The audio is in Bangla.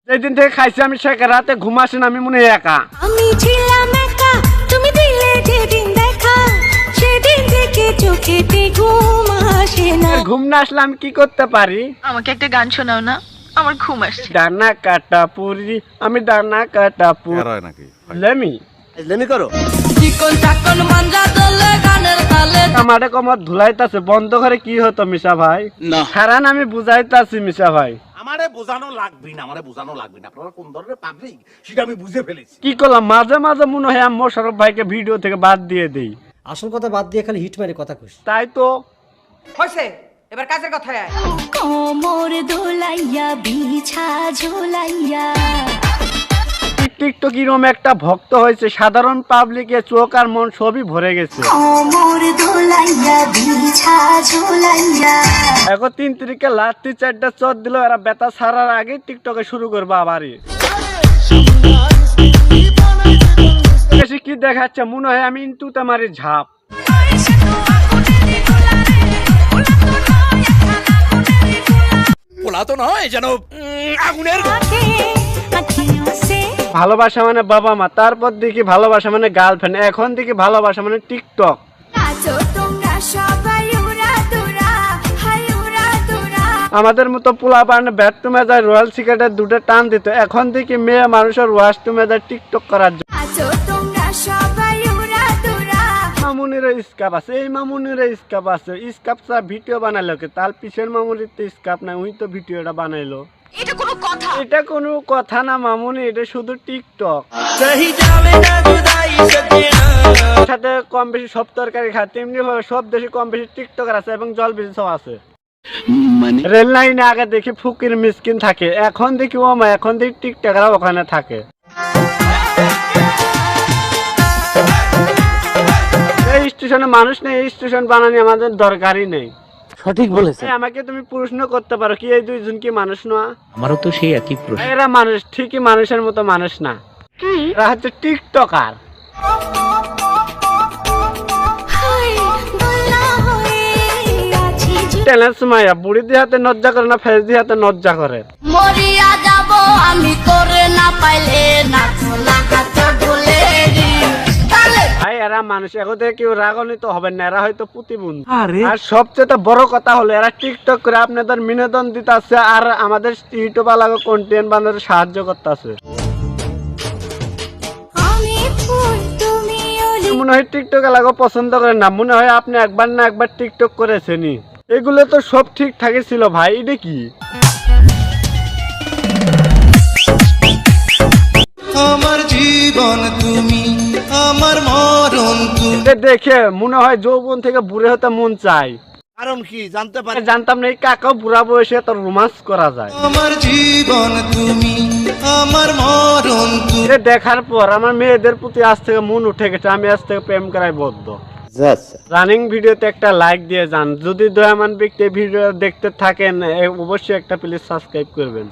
যেদিন থেকে খাইছি আমি সে রাতে ঘুম আসে না, আমি মনে হয় একা। আমি ছিলাম একা, তুমি দিলে যেদিন দেখা, সেদিন থেকে চোখেতে ঘুম আসে না। ঘুম না আসলে আমি কি করতে পারি? আমাকে একটা গান শোনাও না, আমার ঘুম আসছে। ডানা কাটা পুরি, আমি ডানা কাটা পুরি নাকি লেমি করো চিকন চাকন মাঞ্জা দলে গানের তালে। আমারে কমর ধুলাইতাছে, বন্ধ করে কি হতো মিশা ভাই? না হারান আমি বুঝাইতাছি মিশা ভাই। আমারে বোঝানো লাগবে না, আপনারা কোন ধরনের পাবলিক সেটা আমি বুঝে ফেলেছি। কি করলাম, মাঝে মাঝে মনে হয় আমি মোশাররফ ভাইকে ভিডিও থেকে বাদ দিয়ে দেই। আসল কথা বাদ দিয়ে খালি হিট মারি কথা কইস। তাই তো হইছে, এবার কাজের কথা আয়। কোমর দোলাইয়া বিছা ঝোলাইয়া। টিকটক এরকম একটা ভক্ত হয়েছে, সাধারণ পাবলিকের চোখ আর মন সবই ভরে গেছে। কোমর দোলাইয়া বিছা ঝোলাইয়া। এখন 3 তারিখে লাস্টি 4টা চট দিল, এরা বেতা ছাড়ার আগে টিকটকে শুরু করবো আবারই। বেশি কি দেখাচ্ছে, মনে হয় আমি ইন্টুতে মারি ঝাপ। পোলা তো নয় যেন আগুনের। ভালোবাসা মানে বাবা মা, তারপর দেখি ভালোবাসা মানে গার্লফ্রেন্ড, এখন দেখি ভালোবাসা মানে টিকটক। আমাদের মতো পোলা পানে ব্যাট টুমে যায় রয়্যাল সিগারেটের 2টা টান দিত, এখন দেখি মেয়ে মানুষের ওয়াশ টুমে যায় টিকটক করার জন্য। মামুনির স্কাপ আছে, এই মামুনির স্কাপ আছে, স্কাপ ছাড়া ভিডিও বানাইলো কে? তার পিছের মামুনির তো স্কাপ নাই, ওই তো ভিডিওটা বানাইলো। এটা কোনো কথা? এটা কোনো কথা না মামুনি, এটা শুধু টিকটক। সাথে কম বেশি সব তরকারি খায়, তেমনি ভাবে সব দেশে কম বেশি টিকটকার আছে এবং জল বেশি সব আছে। রেল লাইনে আগে দেখি ফুকির মিসকিন থাকে, এখন দেখি ও মা, এখন দেখি টিকটকাররা ওখানে থাকে। এই স্টেশনে মানুষ নেই, এই স্টেশন বানানি আমাদের দরকারই নেই। সঠিক বলেছে। আমাকে তুমি প্রশ্ন করতে পারো কি এই দুইজন কি মানুষ না? আমারও তো সেই একই প্রশ্ন। এরা মানুষ ঠিকই, মানুষের মতো মানুষ না, এরা হচ্ছে টিকটকার। টেলেন্স মায়া বুড়ি দিয়ে হাতে নজ্জা করে না ফেস দিয়ে হাতে নজ্জা করে। মরিয়া যাব আমি তোরে না পাইলে, না লাগাতে ভুলে ভাই এরা মানুষ, এখন থেকে কেউ রাগান্বিত হবেন না, এরা হয়তো প্রতিবন্ধী। আর সবচেয়ে বড় কথা হলো এরা টিকটক করে আপনাদের বিনোদন দিতেছে আর আমাদের ইউটিউব আলাদা কন্টেন্ট বানাতে সাহায্য করতেছে। মনে হয় টিকটক এলাকা পছন্দ করেন না, মনে হয় আপনি একবার না একবার টিকটক করেছেনই। এগুলো তো সব ঠিকঠাকই ছিল ভাই, এটা কি? আমার জীবন তুমি, আমার মরণ তুমি। দেখে মনে হয় যৌবন থেকে বুড়ে হতে মন চাই। কারণ কি জানতে পারি? জানতাম না এই কাকাও বুড়া বয়সে তো রোমান্স করা যায়। আমার জীবন তুমি, আমার মরণ তুমি। এটা দেখার পর আমার মেয়েদের প্রতি আজ থেকে মন উঠে গেছে, আমি আজ থেকে প্রেম করাই বদ্ধ। রানিং ভিডিওতে একটা লাইক দিয়ে যান, যদি দয়ামান ব্যক্তি ভিডিও দেখতে থাকেন অবশ্যই একটা প্লিজ সাবস্ক্রাইব করবেন।